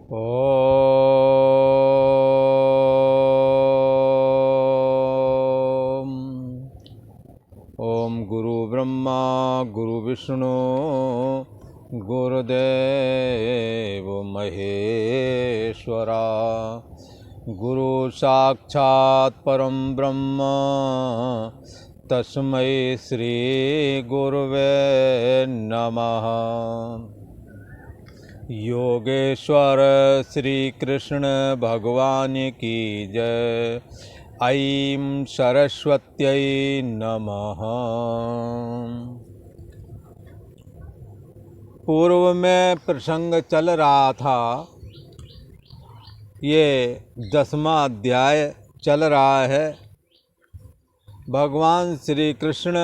ओम ओम गुरु ब्रह्मा गुरु विष्णु गुरुदेव महेश्वरा गुरु साक्षात् परम ब्रह्म तस्मै श्री गुरुवे नमः। योगेश्वर श्री कृष्ण भगवान की जय। ऐं सरस्वत्यै नमः। पूर्व में प्रसंग चल रहा था, ये 10वां अध्याय चल रहा है। भगवान श्री कृष्ण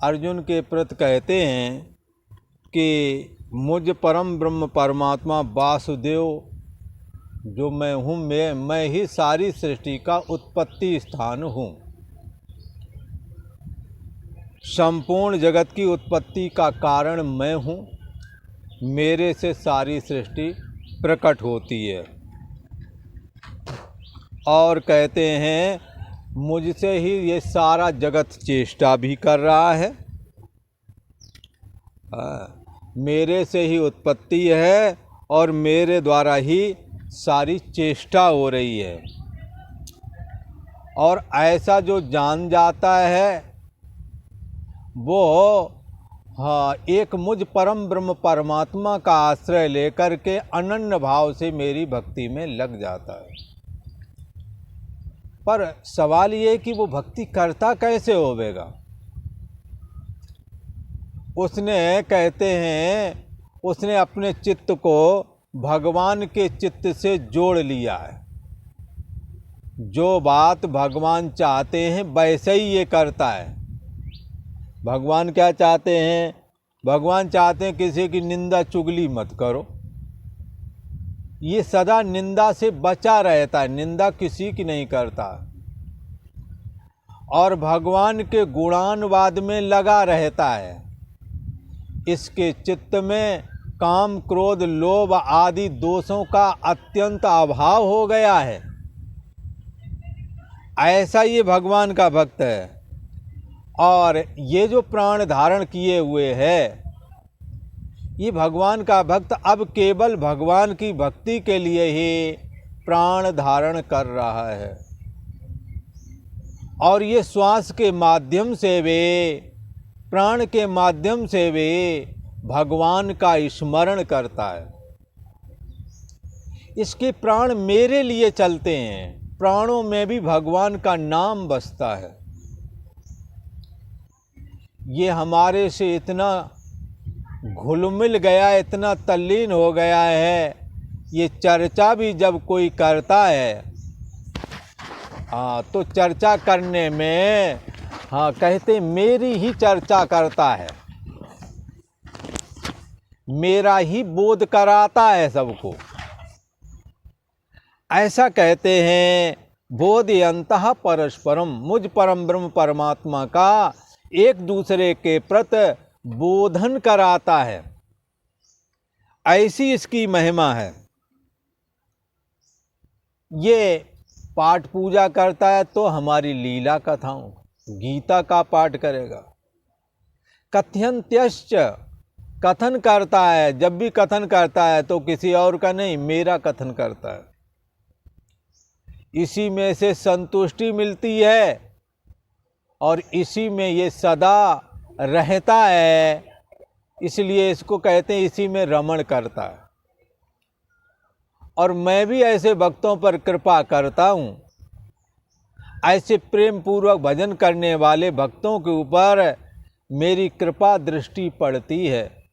अर्जुन के प्रति कहते हैं कि मुझ परम ब्रह्म परमात्मा वासुदेव जो मैं हूँ, मैं ही सारी सृष्टि का उत्पत्ति स्थान हूँ। संपूर्ण जगत की उत्पत्ति का कारण मैं हूँ। मेरे से सारी सृष्टि प्रकट होती है। और कहते हैं मुझसे ही ये सारा जगत चेष्टा भी कर रहा है। मेरे से ही उत्पत्ति है और मेरे द्वारा ही सारी चेष्टा हो रही है। और ऐसा जो जान जाता है वो एक मुझ परम ब्रह्म परमात्मा का आश्रय लेकर के अनन्य भाव से मेरी भक्ति में लग जाता है। पर सवाल ये कि वो भक्ति करता कैसे होवेगा? उसने कहते हैं उसने अपने चित्त को भगवान के चित्त से जोड़ लिया है। जो बात भगवान चाहते हैं वैसे ही ये करता है। भगवान क्या चाहते हैं? भगवान चाहते हैं किसी की निंदा चुगली मत करो। ये सदा निंदा से बचा रहता है, निंदा किसी की नहीं करता। और भगवान के गुणानुवाद में लगा रहता है। इसके चित्त में काम क्रोध लोभ आदि दोषों का अत्यंत अभाव हो गया है। ऐसा ये भगवान का भक्त है। और ये जो प्राण धारण किए हुए है, ये भगवान का भक्त अब केवल भगवान की भक्ति के लिए ही प्राण धारण कर रहा है। और ये श्वास के माध्यम से वे, प्राण के माध्यम से वे भगवान का स्मरण करता है। इसके प्राण मेरे लिए चलते हैं। प्राणों में भी भगवान का नाम बसता है। ये हमारे से इतना घुल मिल गया, इतना तल्लीन हो गया है। ये चर्चा भी जब कोई करता है तो चर्चा करने में कहते मेरी ही चर्चा करता है, मेरा ही बोध कराता है सबको। ऐसा कहते हैं बोधयन्तः परस्परम, मुझ परम ब्रह्म परमात्मा का एक दूसरे के प्रति बोधन कराता है। ऐसी इसकी महिमा है। ये पाठ पूजा करता है तो हमारी लीला कथाओं, गीता का पाठ करेगा। कथयन्त्यश्च, कथन करता है। जब भी कथन करता है तो किसी और का नहीं, मेरा कथन करता है। इसी में से संतुष्टि मिलती है और इसी में ये सदा रहता है। इसलिए इसको कहते हैं इसी में रमण करता है। और मैं भी ऐसे भक्तों पर कृपा करता हूँ। ऐसे प्रेम पूर्वक भजन करने वाले भक्तों के ऊपर मेरी कृपा दृष्टि पड़ती है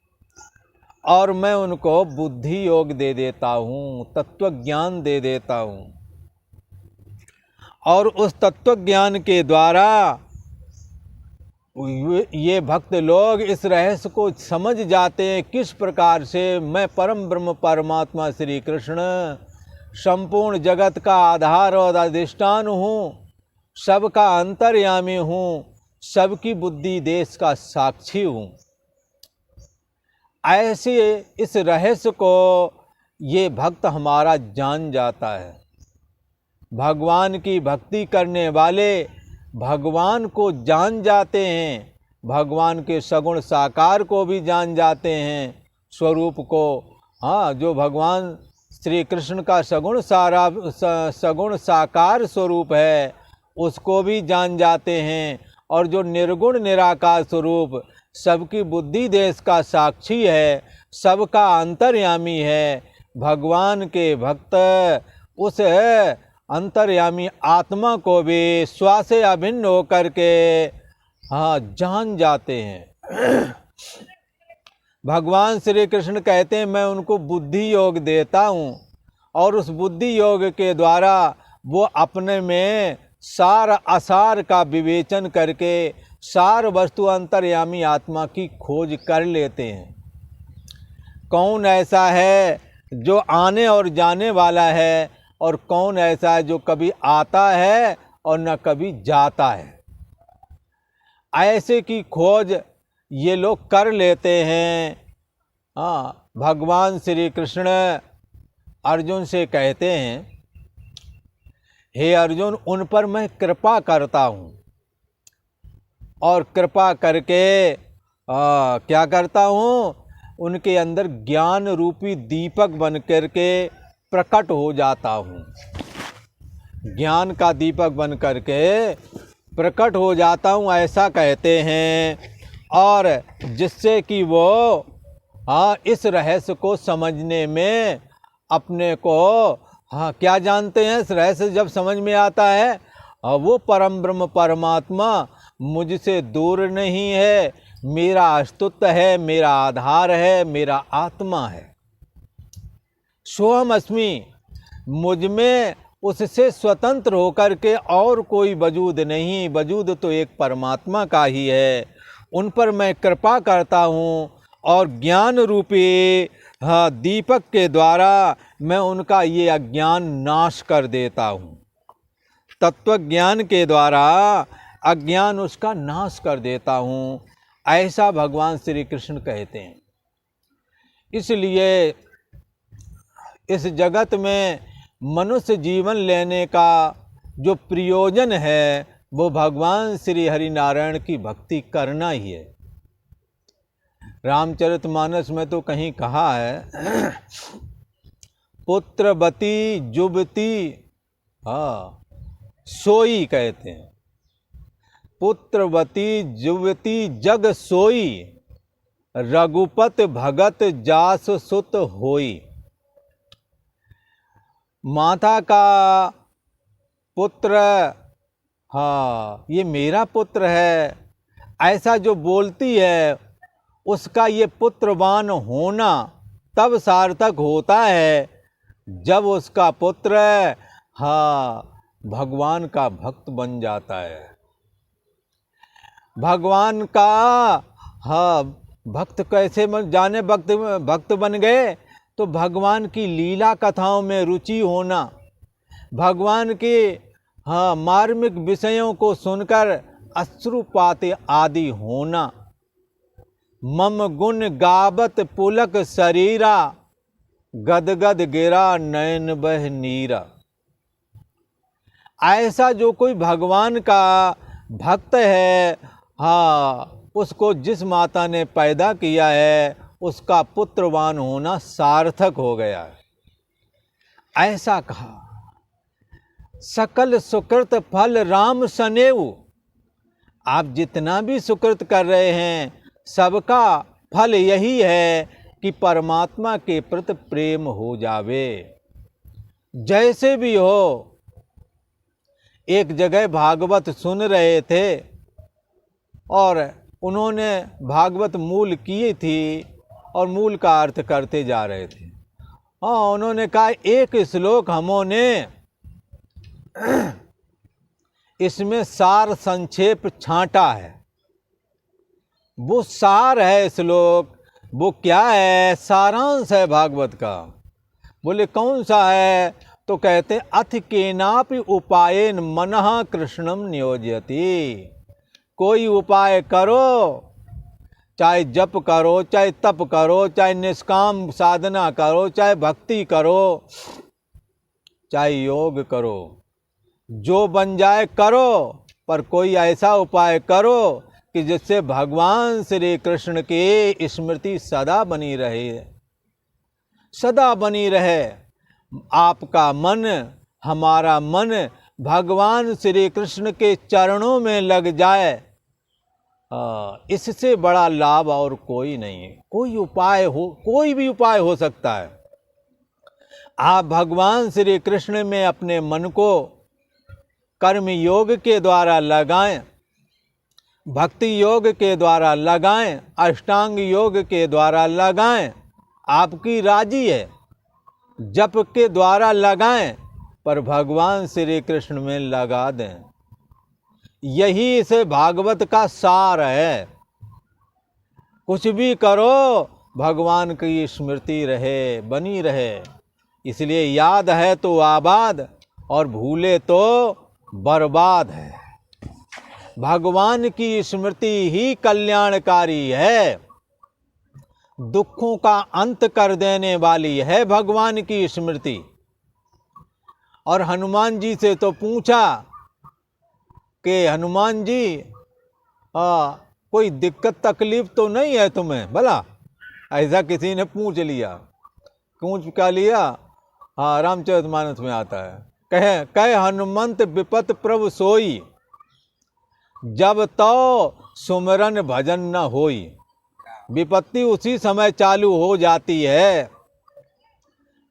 और मैं उनको बुद्धि योग दे देता हूँ, तत्व ज्ञान दे देता हूँ। और उस तत्व ज्ञान के द्वारा ये भक्त लोग इस रहस्य को समझ जाते हैं किस प्रकार से मैं परम ब्रह्म परमात्मा श्री कृष्ण संपूर्ण जगत का आधार और अधिष्ठान हूँ, सबका अंतर्यामी हूँ, सबकी बुद्धि देश का साक्षी हूँ। ऐसे इस रहस्य को ये भक्त हमारा जान जाता है। भगवान की भक्ति करने वाले भगवान को जान जाते हैं, भगवान के सगुण साकार को भी जान जाते हैं, स्वरूप को। हाँ, जो भगवान श्री कृष्ण का सगुण साकार स्वरूप है उसको भी जान जाते हैं, और जो निर्गुण निराकार स्वरूप सबकी बुद्धि देश का साक्षी है, सबका अंतर्यामी है, भगवान के भक्त उस अंतर्यामी आत्मा को भी स्व से अभिन्न होकर के हाँ जान जाते हैं। भगवान श्री कृष्ण कहते हैं मैं उनको बुद्धि योग देता हूँ, और उस बुद्धि योग के द्वारा वो अपने में सार असार का विवेचन करके सार वस्तु अंतर्यामी आत्मा की खोज कर लेते हैं। कौन ऐसा है जो आने और जाने वाला है, और कौन ऐसा है जो कभी आता है और न कभी जाता है, ऐसे की खोज ये लोग कर लेते हैं। हाँ, भगवान श्री कृष्ण अर्जुन से कहते हैं, हे अर्जुन, उन पर मैं कृपा करता हूँ, और कृपा करके क्या करता हूँ, उनके अंदर ज्ञान रूपी दीपक बन करके प्रकट हो जाता हूँ। ज्ञान का दीपक बन करके प्रकट हो जाता हूँ, ऐसा कहते हैं। और जिससे कि वो इस रहस्य को समझने में अपने को क्या जानते हैं, इस रहस्य जब समझ में आता है, वो परम ब्रह्म परमात्मा मुझसे दूर नहीं है, मेरा अस्तित्व है, मेरा आधार है, मेरा आत्मा है। सोहम अस्मि, मुझ में उससे स्वतंत्र होकर के और कोई वजूद नहीं, वजूद तो एक परमात्मा का ही है। उन पर मैं कृपा करता हूँ, और ज्ञान रूपी दीपक के द्वारा मैं उनका ये अज्ञान नाश कर देता हूँ। तत्व ज्ञान के द्वारा अज्ञान उसका नाश कर देता हूँ, ऐसा भगवान श्री कृष्ण कहते हैं। इसलिए इस जगत में मनुष्य जीवन लेने का जो प्रयोजन है वो भगवान श्री हरि नारायण की भक्ति करना ही है। रामचरितमानस में तो कहीं कहा है, पुत्रवती जुबती सोई, कहते हैं पुत्रवती जुबती जग सोई, रघुपत भगत जास सुत होई। माता का पुत्र, ये मेरा पुत्र है, ऐसा जो बोलती है उसका ये पुत्रवान होना तब सार्थक होता है जब उसका पुत्र भगवान का भक्त बन जाता है। भगवान का भक्त कैसे जाने भक्त बन गए, तो भगवान की लीला कथाओं में रुचि होना, भगवान के मार्मिक विषयों को सुनकर अश्रुपात आदि होना। मम गुण गावत पुलक शरीरा, गदगद गिरा नयन बह नीरा। ऐसा जो कोई भगवान का भक्त है, उसको जिस माता ने पैदा किया है उसका पुत्रवान होना सार्थक हो गया है, ऐसा कहा। सकल सुकृत फल राम सनेऊ। आप जितना भी सुकृत कर रहे हैं सबका फल यही है कि परमात्मा के प्रति प्रेम हो जावे। जैसे भी हो, एक जगह भागवत सुन रहे थे और उन्होंने भागवत मूल की थी और मूल का अर्थ करते जा रहे थे। उन्होंने कहा एक श्लोक हमों इसमें सार संक्षेप छांटा है। वो सार है श्लोक, वो क्या है, सारांश है भागवत का। बोले कौन सा है, तो कहते अथ केनापि उपायेन मनः कृष्णम नियोजयति। कोई उपाय करो, चाहे जप करो, चाहे तप करो, चाहे निष्काम साधना करो, चाहे भक्ति करो, चाहे योग करो, जो बन जाए करो, पर कोई ऐसा उपाय करो कि जिससे भगवान श्री कृष्ण की स्मृति सदा बनी रहे, सदा बनी रहे। आपका मन, हमारा मन भगवान श्री कृष्ण के चरणों में लग जाए, इससे बड़ा लाभ और कोई नहीं है। कोई भी उपाय हो सकता है। आप भगवान श्री कृष्ण में अपने मन को कर्म योग के द्वारा लगाएं, भक्ति योग के द्वारा लगाएं, अष्टांग योग के द्वारा लगाएं, आपकी राजी है। जप के द्वारा लगाएं, पर भगवान श्री कृष्ण में लगा दें। यही इस भागवत का सार है। कुछ भी करो, भगवान की स्मृति रहे, बनी रहे। इसलिए याद है तो आबाद, और भूले तो बर्बाद है। भगवान की स्मृति ही कल्याणकारी है, दुखों का अंत कर देने वाली है भगवान की स्मृति। और हनुमान जी से तो पूछा कि हनुमान जी, कोई दिक्कत तकलीफ तो नहीं है तुम्हें भला? ऐसा किसी ने पूछ लिया। पूछ क्या लिया? हाँ, रामचरितमानस में आता है। कहे हनुमंत विपत प्रभु सोई, जब तो सुमरन भजन न होई। विपत्ति उसी समय चालू हो जाती है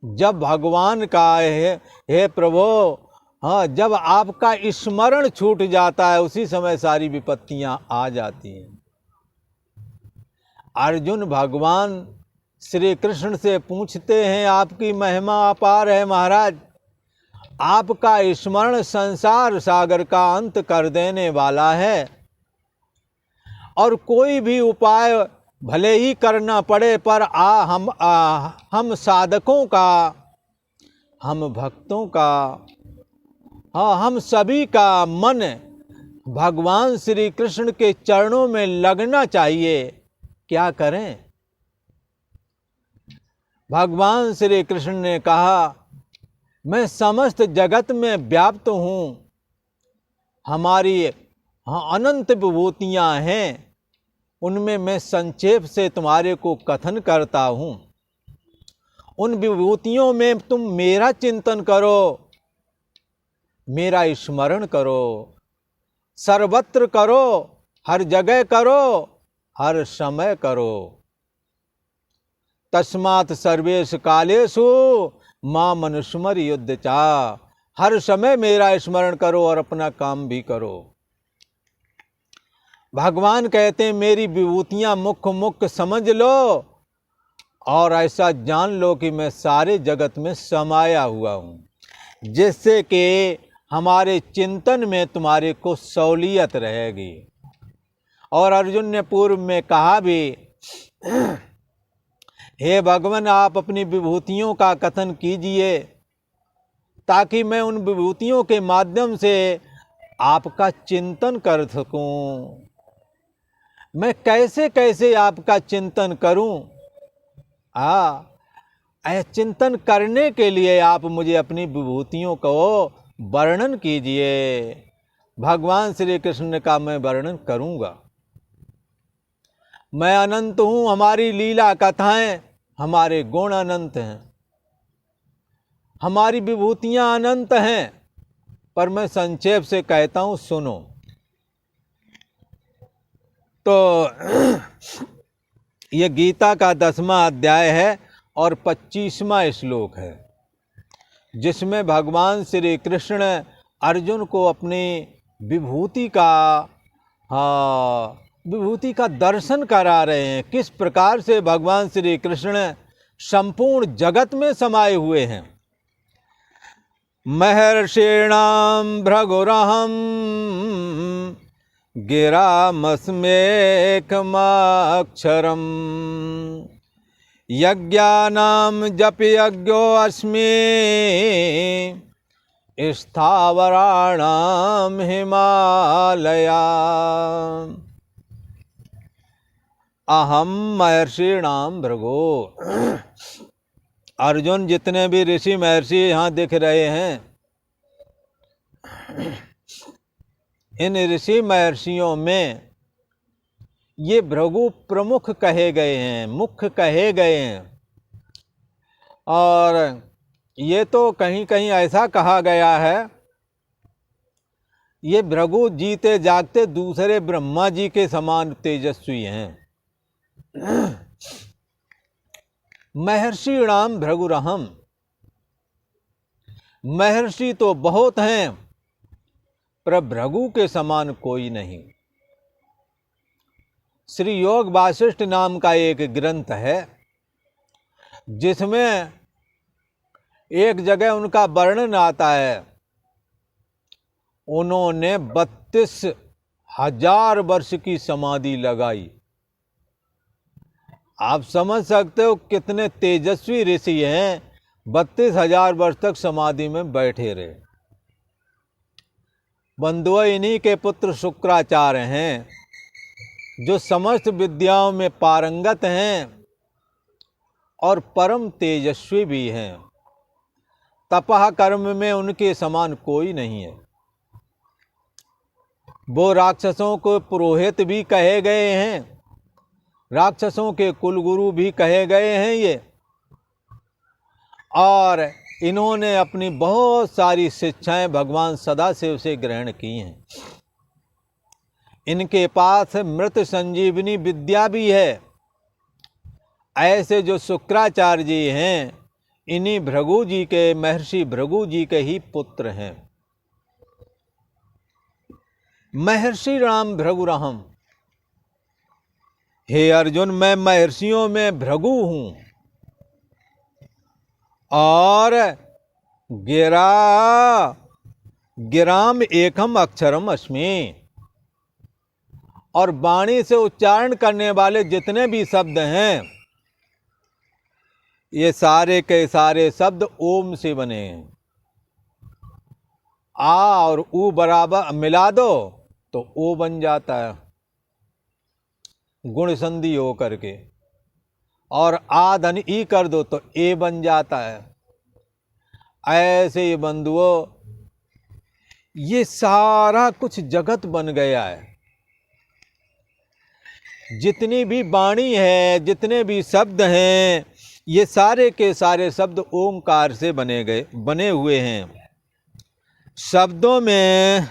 जब भगवान का हे प्रभु, हाँ, जब आपका स्मरण छूट जाता है, उसी समय सारी विपत्तियां आ जाती हैं। अर्जुन भगवान श्री कृष्ण से पूछते हैं, आपकी महिमा अपार है महाराज, आपका स्मरण संसार सागर का अंत कर देने वाला है, और कोई भी उपाय भले ही करना पड़े, पर हम साधकों का, हम भक्तों का, हाँ, हम सभी का मन भगवान श्री कृष्ण के चरणों में लगना चाहिए। क्या करें? भगवान श्री कृष्ण ने कहा, मैं समस्त जगत में व्याप्त हूँ, हमारी अनंत विभूतियाँ हैं, उनमें मैं संक्षेप से तुम्हारे को कथन करता हूँ। उन विभूतियों में तुम मेरा चिंतन करो, मेरा स्मरण करो, सर्वत्र करो, हर जगह करो, हर समय करो। तस्मात् सर्वेषु कालेषु माम अनुस्मर युद्ध चा। हर समय मेरा स्मरण करो और अपना काम भी करो। भगवान कहते हैं, मेरी विभूतियां मुख्य मुख्य समझ लो, और ऐसा जान लो कि मैं सारे जगत में समाया हुआ हूँ, जिससे कि हमारे चिंतन में तुम्हारे को सहूलियत रहेगी। और अर्जुन ने पूर्व में कहा भी, हे भगवान, आप अपनी विभूतियों का कथन कीजिए, ताकि मैं उन विभूतियों के माध्यम से आपका चिंतन कर सकूं। मैं कैसे कैसे आपका चिंतन करूं? चिंतन करने के लिए आप मुझे अपनी विभूतियों को वर्णन कीजिए। भगवान श्री कृष्ण ने कहा, मैं वर्णन करूंगा। मैं अनंत हूं, हमारी लीला कथाएं, हमारे गुण अनंत हैं, हमारी विभूतियां अनंत हैं, पर मैं संक्षेप से कहता हूं, सुनो। तो ये गीता का 10वां अध्याय है और 25वां श्लोक है, जिसमें भगवान श्री कृष्ण अर्जुन को अपनी विभूति का दर्शन करा रहे हैं। किस प्रकार से भगवान श्री कृष्ण संपूर्ण जगत में समाये हुए हैं। महर्षिणाम भृगुरहम गिरामस्मेकमाक्षरम यज्ञानाम जपि यज्ञो अस्मि स्थावराणाम हिमालया। अहम महर्षिणाम भृगो। अर्जुन, जितने भी ऋषि महर्षि यहाँ दिख रहे हैं, इन ऋषि महर्षियों में ये भृगु प्रमुख कहे गए हैं, मुख्य कहे गए हैं। और ये तो कहीं कहीं ऐसा कहा गया है, ये भृगु जीते जागते दूसरे ब्रह्मा जी के समान तेजस्वी हैं। महर्षिणाम भृगुरहम, महर्षि तो बहुत हैं पर भृगु के समान कोई नहीं। श्री योग वासिष्ठ नाम का एक ग्रंथ है, जिसमें एक जगह उनका वर्णन आता है। उन्होंने 32,000 वर्ष की समाधि लगाई। आप समझ सकते हो कितने तेजस्वी ऋषि हैं, 32,000 वर्ष तक समाधि में बैठे रहे। बंधुओं, इन्हीं के पुत्र शुक्राचार्य हैं, जो समस्त विद्याओं में पारंगत हैं और परम तेजस्वी भी हैं। तपः कर्म में उनके समान कोई नहीं है। वो राक्षसों को पुरोहित भी कहे गए हैं, राक्षसों के कुलगुरु भी कहे गए हैं ये। और इन्होंने अपनी बहुत सारी शिक्षाएं भगवान सदाशिव से ग्रहण की हैं। इनके पास मृत संजीवनी विद्या भी है। ऐसे जो शुक्राचार्य जी हैं, इन्हीं भृगु जी के, महर्षि भृगु जी के ही पुत्र हैं। महर्षि राम भृगुरहम, हे अर्जुन, मैं महर्षियों में भृगु हूं। और गिराम एकम अक्षरम अस्मि, और वाणी से उच्चारण करने वाले जितने भी शब्द हैं, ये सारे के सारे शब्द ओम से बने हैं। आ और ऊ बराबर मिला दो तो ओ बन जाता है, गुण संधि हो करके। और आ धन ई कर दो तो ए बन जाता है। ऐसे ये बंधुओं, ये सारा कुछ जगत बन गया है। जितनी भी वाणी है, जितने भी शब्द हैं, ये सारे के सारे शब्द ओंकार से बने हुए हैं। शब्दों में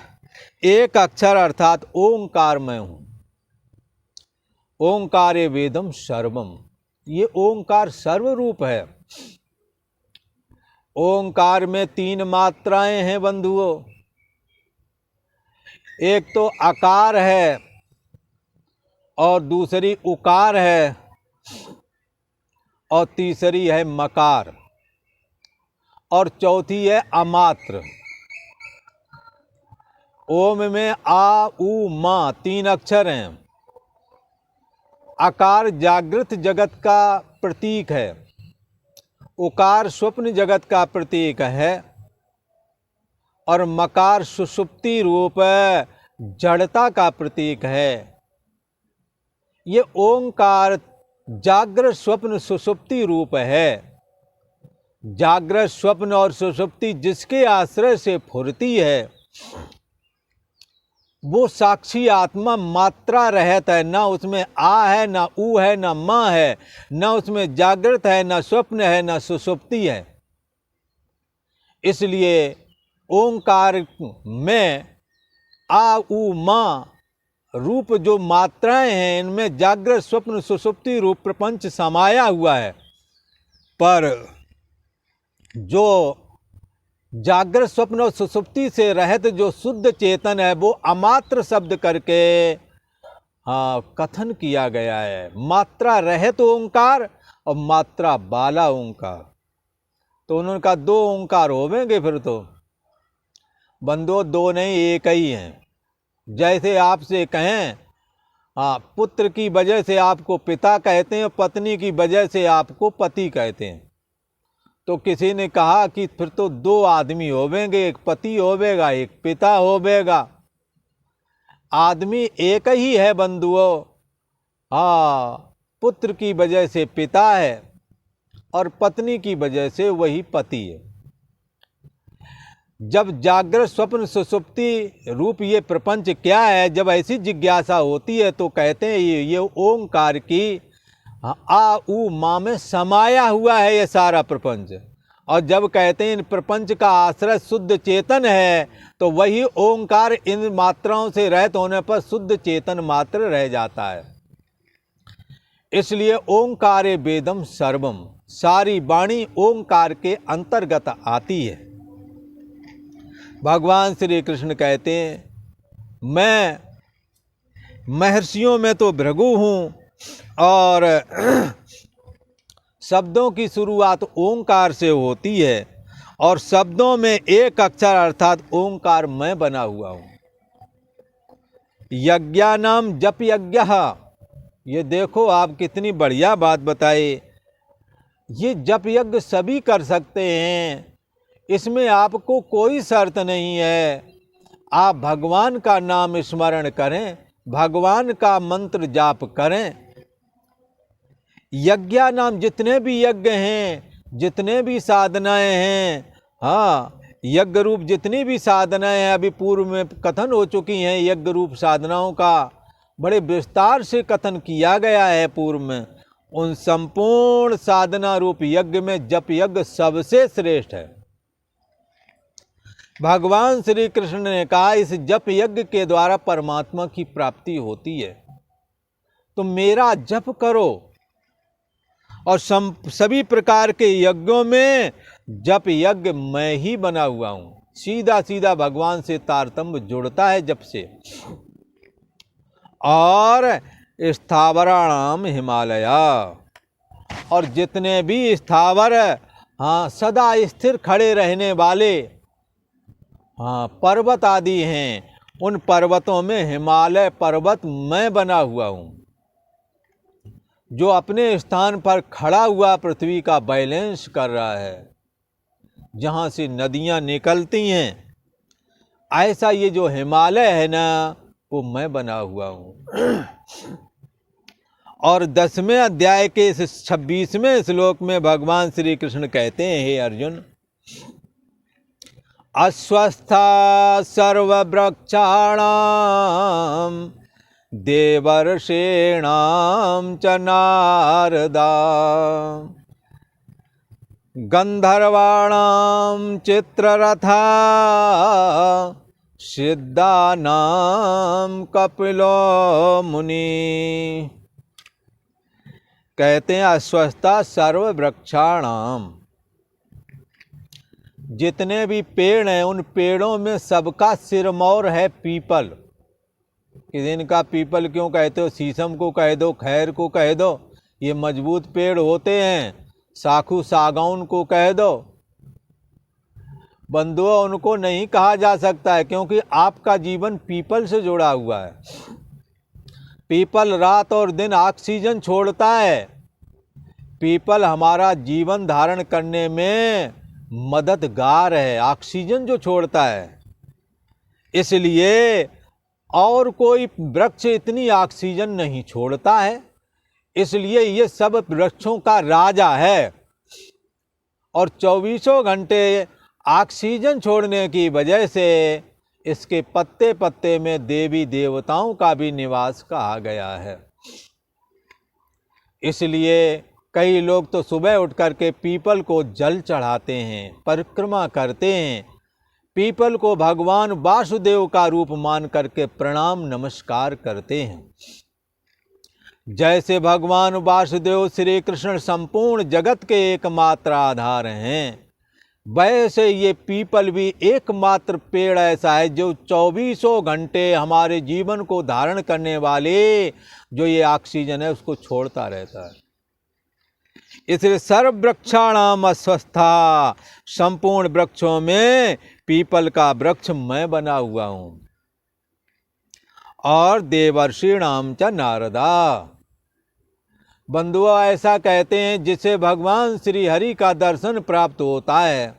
एक अक्षर अर्थात ओंकार मैं हूं। ओंकारे वेदम सर्वम, ये ओंकार सर्वरूप है। ओंकार में 3 मात्राएं हैं बंधुओं। एक तो आकार है, और दूसरी उकार है, और तीसरी है मकार, और चौथी है अमात्र। ओम में आ उ मा 3 अक्षर हैं। आकार जागृत जगत का प्रतीक है, उकार स्वप्न जगत का प्रतीक है, और मकार सुषुप्ति रूप जड़ता का प्रतीक है। ये ओंकार जागृत स्वप्न सुषुप्ति रूप है। जागृत स्वप्न और सुषुप्ति जिसके आश्रय से फुरती है, वो साक्षी आत्मा मात्रा रहता है। ना उसमें आ है, ना ऊ है, ना माँ है, ना उसमें जागृत है, ना स्वप्न है, ना सुषुप्ति है। इसलिए ओंकार में आ ऊ माँ रूप जो मात्राएं हैं, इनमें जागृत स्वप्न सुषुप्ति रूप प्रपंच समाया हुआ है। पर जो जागृत स्वप्न और सुषुप्ति से रहित जो शुद्ध चेतन है, वो अमात्र शब्द करके कथन किया गया है। मात्रा रहित ओंकार और मात्रा वाला ओंकार। तो उन्होंने कहा 2 ओंकार होवेंगे फिर तो। बंधुओं, 2 नहीं, एक ही हैं। जैसे आपसे कहें पुत्र की वजह से आपको पिता कहते हैं, पत्नी की वजह से आपको पति कहते हैं। तो किसी ने कहा कि फिर तो 2 आदमी होवेंगे, एक पति होवेगा, एक पिता होवेगा। आदमी एक ही है बंधुओं। पुत्र की वजह से पिता है और पत्नी की वजह से वही पति है। जब जागृत स्वप्न सुषुप्ति रूप ये प्रपंच क्या है, जब ऐसी जिज्ञासा होती है तो कहते हैं ये ओंकार की आ उ माँ में समाया हुआ है ये सारा प्रपंच। और जब कहते हैं इन प्रपंच का आश्रय शुद्ध चेतन है तो वही ओंकार इन मात्राओं से रहित होने पर शुद्ध चेतन मात्र रह जाता है। इसलिए ओंकारे वेदम सर्वम, सारी वाणी ओंकार के अंतर्गत आती है। भगवान श्री कृष्ण कहते हैं मैं महर्षियों में तो भृगु हूँ और शब्दों की शुरुआत ओंकार से होती है और शब्दों में एक अक्षर अर्थात ओंकार मैं बना हुआ हूँ। यज्ञानाम जप यज्ञ, ये देखो आप कितनी बढ़िया बात बताई। ये जप यज्ञ सभी कर सकते हैं, इसमें आपको कोई शर्त नहीं है। आप भगवान का नाम स्मरण करें, भगवान का मंत्र जाप करें। यज्ञा नाम जितने भी यज्ञ हैं, जितने भी साधनाएं हैं, हाँ यज्ञ रूप जितनी भी साधनाएं हैं, अभी पूर्व में कथन हो चुकी हैं यज्ञ रूप साधनाओं का बड़े विस्तार से कथन किया गया है पूर्व में। उन संपूर्ण साधना रूप यज्ञ में जप यज्ञ सबसे श्रेष्ठ है। भगवान श्री कृष्ण ने कहा इस जप यज्ञ के द्वारा परमात्मा की प्राप्ति होती है, तो मेरा जप करो। और सभी प्रकार के यज्ञों में जप यज्ञ मैं ही बना हुआ हूं। सीधा सीधा भगवान से तारतम्य जुड़ता है जप से। और स्थावराणाम हिमालया, और जितने भी स्थावर हाँ सदा स्थिर खड़े रहने वाले हाँ पर्वत आदि हैं, उन पर्वतों में हिमालय पर्वत मैं बना हुआ हूँ, जो अपने स्थान पर खड़ा हुआ पृथ्वी का बैलेंस कर रहा है। जहाँ से नदियाँ निकलती हैं, ऐसा ये जो हिमालय है ना, वो मैं बना हुआ हूँ। और 10वें अध्याय के इस 26वें श्लोक में भगवान श्री कृष्ण कहते हैं, हे अर्जुन, अस्वस्था सर्ववृक्षाणाम देवर्षीणां च नारदा गंधर्वाणां चित्ररथा सिद्धानां कपिलो मुनि। कहते हैं अस्वस्था सर्ववृक्षाणाम, जितने भी पेड़ हैं उन पेड़ों में सबका सिरमौर है पीपल। कि इनका पीपल क्यों कहते हो, शीशम को कह दो, खैर को कह दो, ये मजबूत पेड़ होते हैं। साखू सागौन को कह दो, बंधुओं उनको नहीं कहा जा सकता है, क्योंकि आपका जीवन पीपल से जुड़ा हुआ है। पीपल रात और दिन ऑक्सीजन छोड़ता है। पीपल हमारा जीवन धारण करने में मददगार है, ऑक्सीजन जो छोड़ता है। इसलिए और कोई वृक्ष इतनी ऑक्सीजन नहीं छोड़ता है, इसलिए ये सब वृक्षों का राजा है। और 24 घंटे ऑक्सीजन छोड़ने की वजह से इसके पत्ते पत्ते में देवी देवताओं का भी निवास कहा गया है। इसलिए कई लोग तो सुबह उठ करके पीपल को जल चढ़ाते हैं, परिक्रमा करते हैं, पीपल को भगवान वासुदेव का रूप मान करके प्रणाम नमस्कार करते हैं। जैसे भगवान वासुदेव श्री कृष्ण संपूर्ण जगत के एकमात्र आधार हैं, वैसे ये पीपल भी एकमात्र पेड़ ऐसा है जो 24 घंटे हमारे जीवन को धारण करने वाले जो ये ऑक्सीजन है उसको छोड़ता रहता है। इसलिए सर्व वृक्षाणाम अस्वस्था, संपूर्ण वृक्षों में पीपल का वृक्ष मैं बना हुआ हूँ। और देवर्षीणाम च नारदा, बंधुओं ऐसा कहते हैं जिसे भगवान श्री हरि का दर्शन प्राप्त होता है,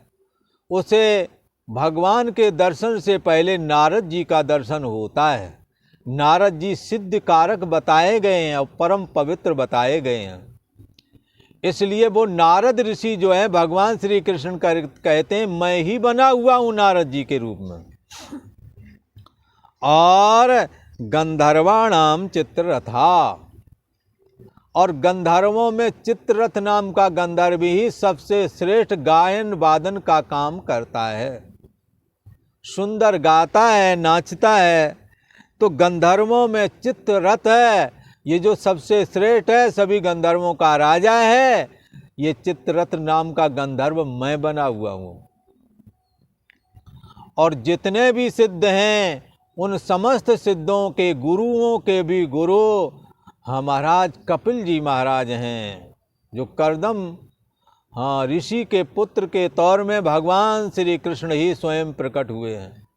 उसे भगवान के दर्शन से पहले नारद जी का दर्शन होता है। नारद जी सिद्ध कारक बताए गए हैं और परम पवित्र बताए गए हैं। इसलिए वो नारद ऋषि जो है भगवान श्री कृष्ण कहते हैं मैं ही बना हुआ हूँ नारद जी के रूप में। और गंधर्वाणाम चित्ररथा, और गंधर्वों में चित्ररथ नाम का गंधर्व ही सबसे श्रेष्ठ गायन वादन का काम करता है। सुंदर गाता है, नाचता है। तो गंधर्वों में चित्ररथ है, ये जो सबसे श्रेष्ठ है, सभी गंधर्वों का राजा है। ये चित्ररथ नाम का गंधर्व मैं बना हुआ हूँ। और जितने भी सिद्ध हैं उन समस्त सिद्धों के गुरुओं के भी गुरु महाराज कपिल जी महाराज हैं, जो कर्दम ऋषि के पुत्र के तौर में भगवान श्री कृष्ण ही स्वयं प्रकट हुए हैं।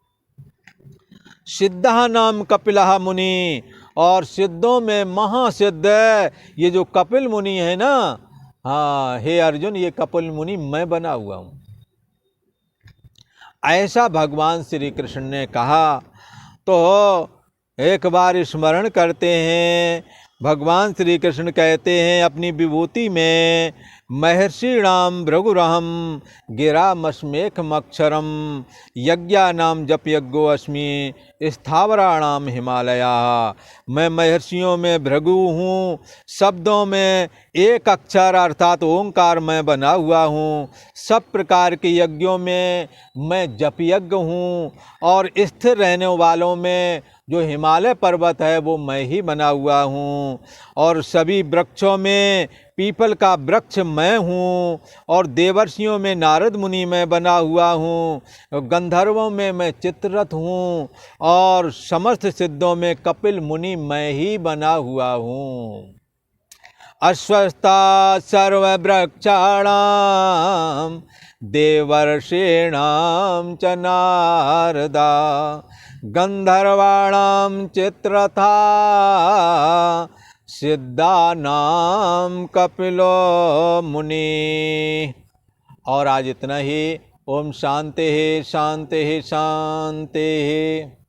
सिद्धः नाम कपिलः मुनि, और सिद्धों में महासिद्ध ये जो कपिल मुनि है ना, हे अर्जुन, ये कपिल मुनि मैं बना हुआ हूँ। ऐसा भगवान श्री कृष्ण ने कहा। तो एक बार स्मरण करते हैं, भगवान श्री कृष्ण कहते हैं अपनी विभूति में, महर्षिणाम भृगुरहम गिरामस्मेखमक्षरम यज्ञानाम जप यज्ञो अस्मि स्थावराणाम हिमालया। मैं महर्षियों में भृगु हूँ, शब्दों में एक अक्षर अर्थात ओंकार मैं बना हुआ हूँ, सब प्रकार के यज्ञों में मैं जप यज्ञ हूँ, और स्थिर रहने वालों में जो हिमालय पर्वत है वो मैं ही बना हुआ हूँ, और सभी वृक्षों में पीपल का वृक्ष मैं हूँ, और देवर्षियों में नारद मुनि मैं बना हुआ हूँ, गंधर्वों में मैं चित्ररथ हूँ, और समस्त सिद्धों में कपिल मुनि मैं ही बना हुआ हूँ। अश्वस्था सर्ववृक्षाणां देवर्षीणां च नारदा गंधर्वाणां चित्ररथा सिद्धानां कपिलो मुनि। और आज इतना ही। ओम शांति शांति शांति।